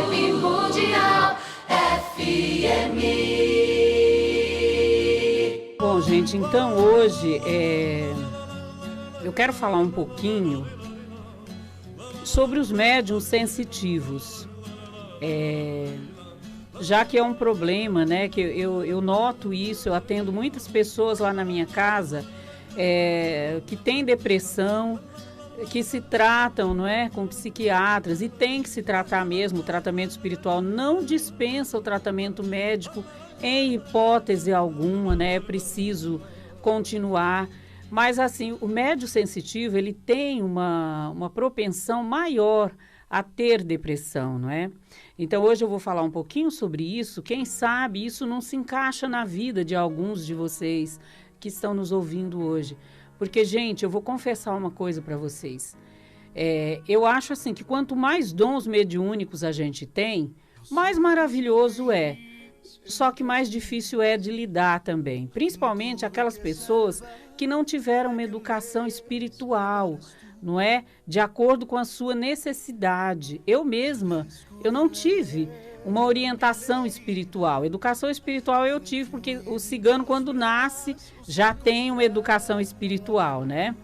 Vibe Mundial FM. Bom, gente, então hoje eu quero falar um pouquinho sobre os médiuns sensitivos. Já que é um problema, né, que eu noto isso, eu atendo muitas pessoas lá na minha casa que têm depressão, que se tratam, não é, com psiquiatras, e tem que se tratar mesmo. O tratamento espiritual não dispensa o tratamento médico em hipótese alguma, né, é preciso continuar. Mas assim, o médium sensitivo, ele tem uma propensão maior a ter depressão, não é? Então hoje eu vou falar um pouquinho sobre isso. Quem sabe isso não se encaixa na vida de alguns de vocês que estão nos ouvindo hoje. Porque, gente, eu vou confessar uma coisa para vocês. Eu acho assim que quanto mais dons mediúnicos a gente tem, mais maravilhoso é. Só que mais difícil é de lidar também. Principalmente aquelas pessoas que não tiveram uma educação espiritual, não é? De acordo com a sua necessidade. Eu mesma, eu não tive uma orientação espiritual. Educação espiritual eu tive porque o cigano, quando nasce, já tem uma educação espiritual, né?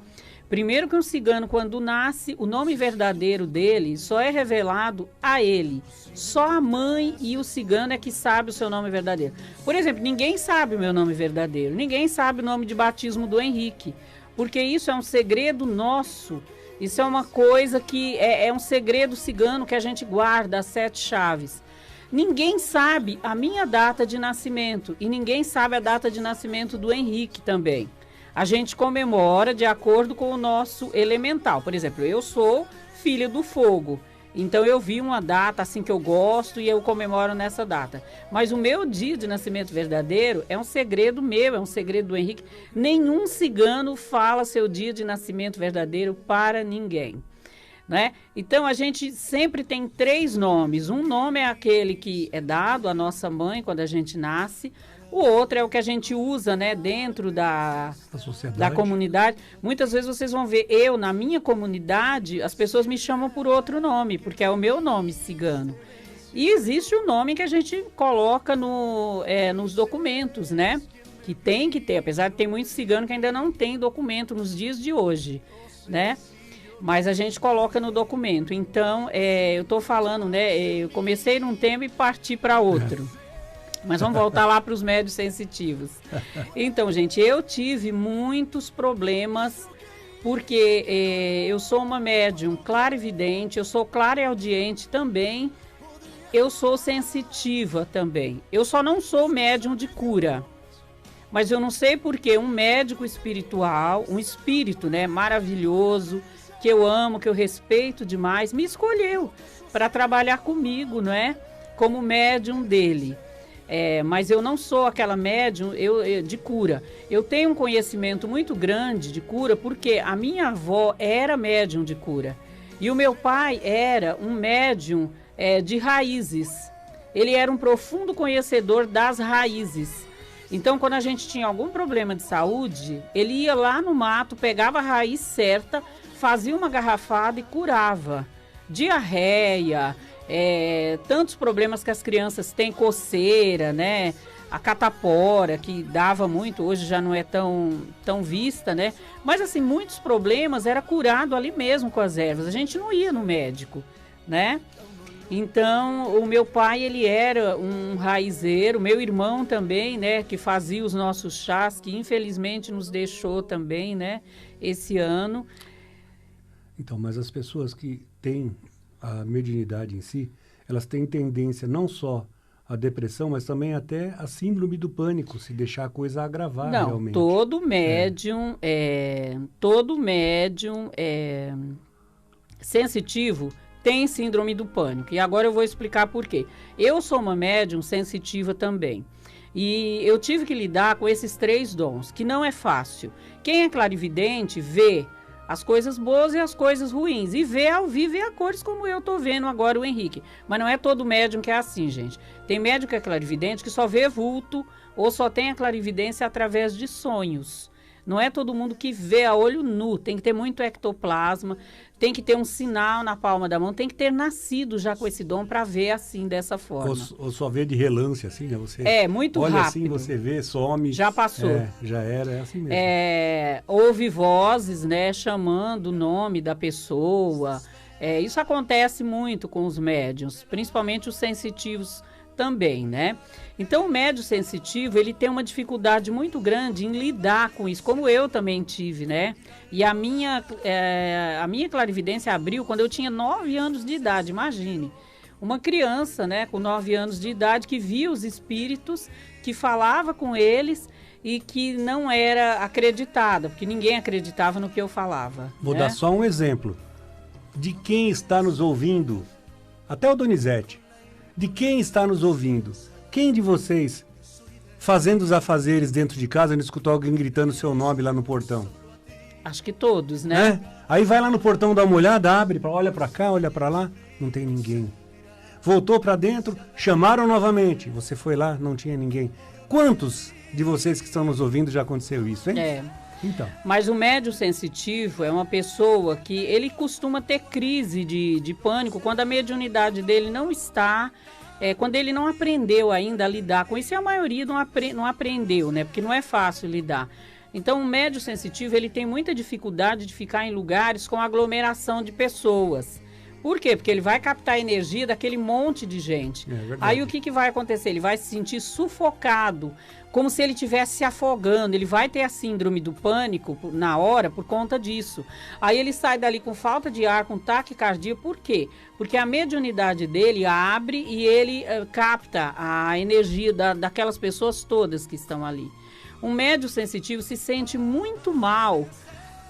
Primeiro que um cigano, quando nasce, o nome verdadeiro dele só é revelado a ele. Só a mãe e o cigano é que sabe o seu nome verdadeiro. Por exemplo, ninguém sabe o meu nome verdadeiro. Ninguém sabe o nome de batismo do Henrique. Porque isso é um segredo nosso. Isso é uma coisa que é um segredo cigano que a gente guarda, as 7 chaves. Ninguém sabe a minha data de nascimento e ninguém sabe a data de nascimento do Henrique também. A gente comemora de acordo com o nosso elemental. Por exemplo, eu sou filha do fogo, então eu vi uma data assim que eu gosto e eu comemoro nessa data. Mas o meu dia de nascimento verdadeiro é um segredo meu, é um segredo do Henrique. Nenhum cigano fala seu dia de nascimento verdadeiro para ninguém. Né? Então a gente sempre tem 3 nomes. Um nome é aquele que é dado à nossa mãe quando a gente nasce. O outro é o que a gente usa, né, dentro da comunidade. Muitas vezes vocês vão ver, na minha comunidade, as pessoas me chamam por outro nome, porque é o meu nome cigano. E existe o nome que a gente coloca nos documentos, né? Que tem que ter, apesar de ter muito cigano que ainda não tem documento nos dias de hoje, né? Mas a gente coloca no documento. Então, eu estou falando, né? Eu comecei num tema e parti para outro. Mas vamos voltar lá para os médios sensitivos. Então, gente, eu tive muitos problemas porque eu sou uma médium clarividente, eu sou clareaudiente também, eu sou sensitiva também. Eu só não sou médium de cura. Mas eu não sei por que um médico espiritual, um espírito, né, maravilhoso, que eu amo, que eu respeito demais, me escolheu para trabalhar comigo, não é? Como médium dele. Mas eu não sou aquela médium de cura. Eu tenho um conhecimento muito grande de cura porque a minha avó era médium de cura. E o meu pai era um médium de raízes. Ele era um profundo conhecedor das raízes. Então, quando a gente tinha algum problema de saúde, ele ia lá no mato, pegava a raiz certa, fazia uma garrafada e curava. Diarreia, tantos problemas que as crianças têm, coceira, né? A catapora, que dava muito, hoje já não é tão vista, né? Mas, assim, muitos problemas era curado ali mesmo com as ervas. A gente não ia no médico, né? Então, o meu pai, ele era um raizeiro, meu irmão também, né? Que fazia os nossos chás, que infelizmente nos deixou também, né? Esse ano. Então, mas as pessoas que têm a mediunidade em si, elas têm tendência não só à depressão, mas também até à síndrome do pânico, se deixar a coisa agravar realmente. Todo médium sensitivo tem síndrome do pânico. E agora eu vou explicar por quê. Eu sou uma médium sensitiva também. E eu tive que lidar com esses 3 dons, que não é fácil. Quem é clarividente vê as coisas boas e as coisas ruins. E vê ao vivo e a cores, como eu tô vendo agora o Henrique. Mas não é todo médium que é assim, gente. Tem médium que é clarividente que só vê vulto ou só tem a clarividência através de sonhos. Não é todo mundo que vê a olho nu, tem que ter muito ectoplasma, tem que ter um sinal na palma da mão, tem que ter nascido já com esse dom para ver assim, dessa forma. Ou só vê de relance, assim, né? Você muito olha rápido. assim, você vê, some. Já passou. Já era, é assim mesmo. Ouve vozes, né, chamando o nome da pessoa. Isso acontece muito com os médiuns, principalmente os sensitivos também, né? Então, o médium sensitivo, ele tem uma dificuldade muito grande em lidar com isso, como eu também tive, né? E a minha clarividência abriu quando eu tinha 9 anos de idade, imagine. Uma criança, né, com 9 anos de idade, que via os espíritos, que falava com eles e que não era acreditada, porque ninguém acreditava no que eu falava. Vou né? dar só um exemplo. De quem está nos ouvindo, até o Donizete, de quem está nos ouvindo? Quem de vocês, fazendo os afazeres dentro de casa, não escutou alguém gritando seu nome lá no portão? Acho que todos, né? Aí vai lá no portão, dá uma olhada, abre, olha pra cá, olha pra lá, não tem ninguém. Voltou pra dentro, chamaram novamente, você foi lá, não tinha ninguém. Quantos de vocês que estão nos ouvindo já aconteceu isso, hein? Então. Mas o médium sensitivo é uma pessoa que ele costuma ter crise de pânico quando a mediunidade dele não está, quando ele não aprendeu ainda a lidar com isso, e a maioria não aprendeu, né? Porque não é fácil lidar. Então, o médium sensitivo, ele tem muita dificuldade de ficar em lugares com aglomeração de pessoas. Por quê? Porque ele vai captar a energia daquele monte de gente. Aí o que vai acontecer? Ele vai se sentir sufocado, como se ele estivesse se afogando. Ele vai ter a síndrome do pânico na hora por conta disso. Aí ele sai dali com falta de ar, com taquicardia. Por quê? Porque a mediunidade dele abre e ele capta a energia daquelas pessoas todas que estão ali. Um médium sensitivo se sente muito mal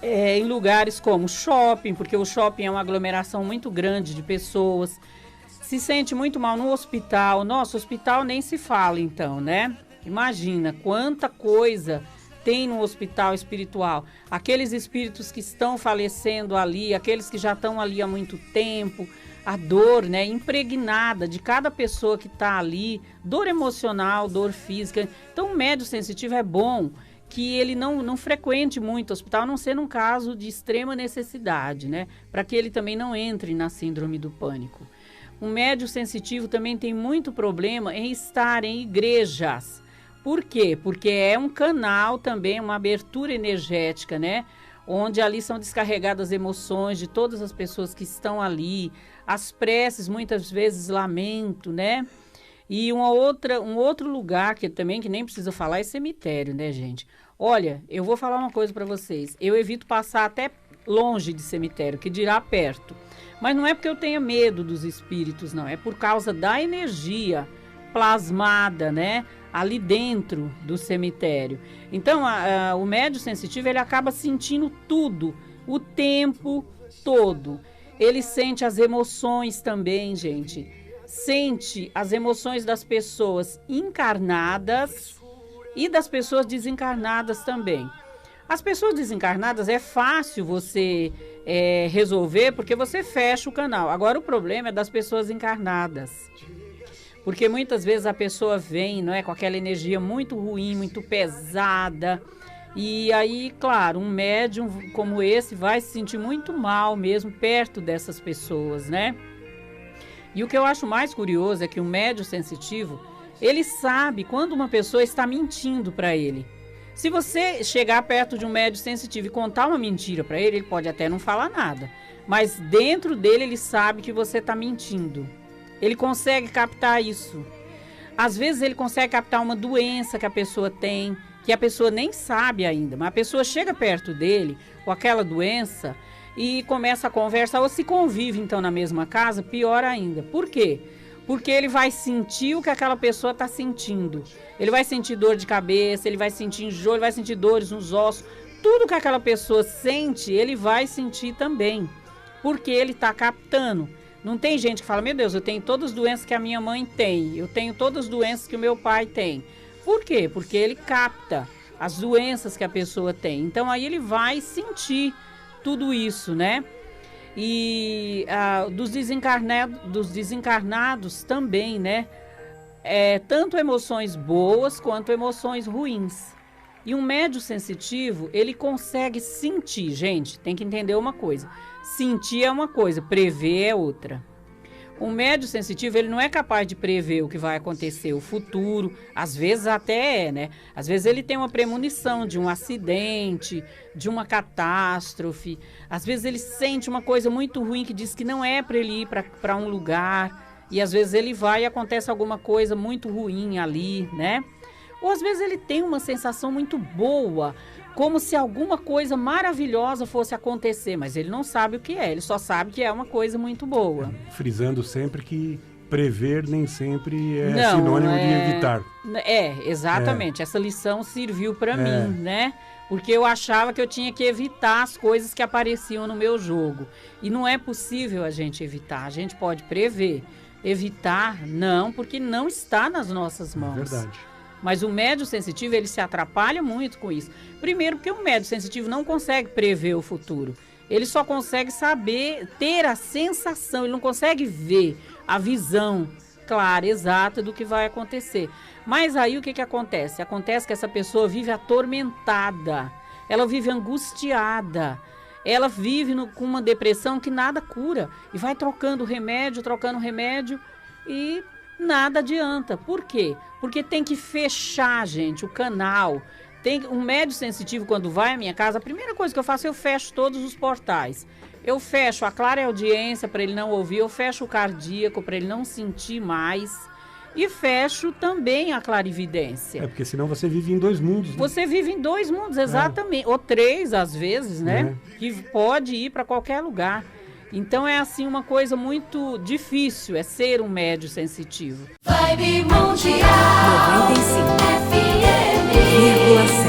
em lugares como shopping, porque o shopping é uma aglomeração muito grande de pessoas. Se sente muito mal no hospital. Nossa, hospital nem se fala então, né? Imagina quanta coisa tem no hospital espiritual. Aqueles espíritos que estão falecendo ali, aqueles que já estão ali há muito tempo, a dor, né, impregnada de cada pessoa que está ali, dor emocional, dor física. Então, o médium sensitivo é bom que ele não frequente muito o hospital, a não ser num caso de extrema necessidade, né? Para que ele também não entre na síndrome do pânico. O médium sensitivo também tem muito problema em estar em igrejas. Por quê? Porque é um canal também, uma abertura energética, né? Onde ali são descarregadas emoções de todas as pessoas que estão ali, as preces, muitas vezes lamento, né? E um outro lugar que nem precisa falar é cemitério, né, gente? Olha, eu vou falar uma coisa para vocês. Eu evito passar até longe de cemitério, que dirá perto. Mas não é porque eu tenha medo dos espíritos, não. É por causa da energia plasmada, né? Ali dentro do cemitério. Então, o médium sensitivo, ele acaba sentindo tudo, o tempo todo. Ele sente as emoções também, gente. Sente as emoções das pessoas encarnadas e das pessoas desencarnadas também. As pessoas desencarnadas é fácil você resolver porque você fecha o canal. Agora o problema é das pessoas encarnadas. Porque muitas vezes a pessoa vem, não é, com aquela energia muito ruim, muito pesada. E aí, claro, um médium como esse vai se sentir muito mal mesmo perto dessas pessoas, né? E o que eu acho mais curioso é que o médium sensitivo, ele sabe quando uma pessoa está mentindo para ele. Se você chegar perto de um médium sensitivo e contar uma mentira para ele, ele pode até não falar nada. Mas dentro dele ele sabe que você está mentindo. Ele consegue captar isso. Às vezes ele consegue captar uma doença que a pessoa tem, que a pessoa nem sabe ainda. Mas a pessoa chega perto dele com aquela doença e começa a conversar, ou se convive então na mesma casa, pior ainda. Por quê? Porque ele vai sentir o que aquela pessoa está sentindo. Ele vai sentir dor de cabeça, ele vai sentir enjoo, ele vai sentir dores nos ossos. Tudo que aquela pessoa sente, ele vai sentir também. Porque ele está captando. Não tem gente que fala, meu Deus, eu tenho todas as doenças que a minha mãe tem. Eu tenho todas as doenças que o meu pai tem. Por quê? Porque ele capta as doenças que a pessoa tem. Então aí ele vai sentir tudo isso, né? E dos desencarnados também, né? Tanto emoções boas quanto emoções ruins. E um médium sensitivo, ele consegue sentir. Gente, tem que entender uma coisa. Sentir é uma coisa, prever é outra. Um médium sensitivo, ele não é capaz de prever o que vai acontecer, o futuro. Às vezes até é, né? Às vezes ele tem uma premonição de um acidente, de uma catástrofe. Às vezes ele sente uma coisa muito ruim que diz que não é para ele ir para um lugar. E às vezes ele vai e acontece alguma coisa muito ruim ali, né? Ou às vezes ele tem uma sensação muito boa, como se alguma coisa maravilhosa fosse acontecer, mas ele não sabe o que é, ele só sabe que é uma coisa muito boa. Frisando sempre que prever nem sempre é sinônimo de evitar. Exatamente. Essa lição serviu para mim, né? Porque eu achava que eu tinha que evitar as coisas que apareciam no meu jogo. E não é possível a gente evitar, a gente pode prever. Evitar, não, porque não está nas nossas mãos. É verdade. Mas o médium sensitivo, ele se atrapalha muito com isso. Primeiro, porque o médium sensitivo não consegue prever o futuro. Ele só consegue saber, ter a sensação, ele não consegue ver a visão clara, exata do que vai acontecer. Mas aí o que acontece? Acontece que essa pessoa vive atormentada, ela vive angustiada, ela vive com uma depressão que nada cura. E vai trocando remédio e nada adianta. Por quê? Porque tem que fechar, gente, o canal. Um médium sensitivo, quando vai à minha casa, a primeira coisa que eu faço, eu fecho todos os portais. Eu fecho a clareaudiência para ele não ouvir, eu fecho o cardíaco para ele não sentir mais. E fecho também a clarividência. Porque senão você vive em dois mundos, né? Você vive em dois mundos, exatamente. Ou três, às vezes, né? Que pode ir para qualquer lugar. Então é assim uma coisa muito difícil, é ser um médium sensitivo. Vibe Mundial 95,7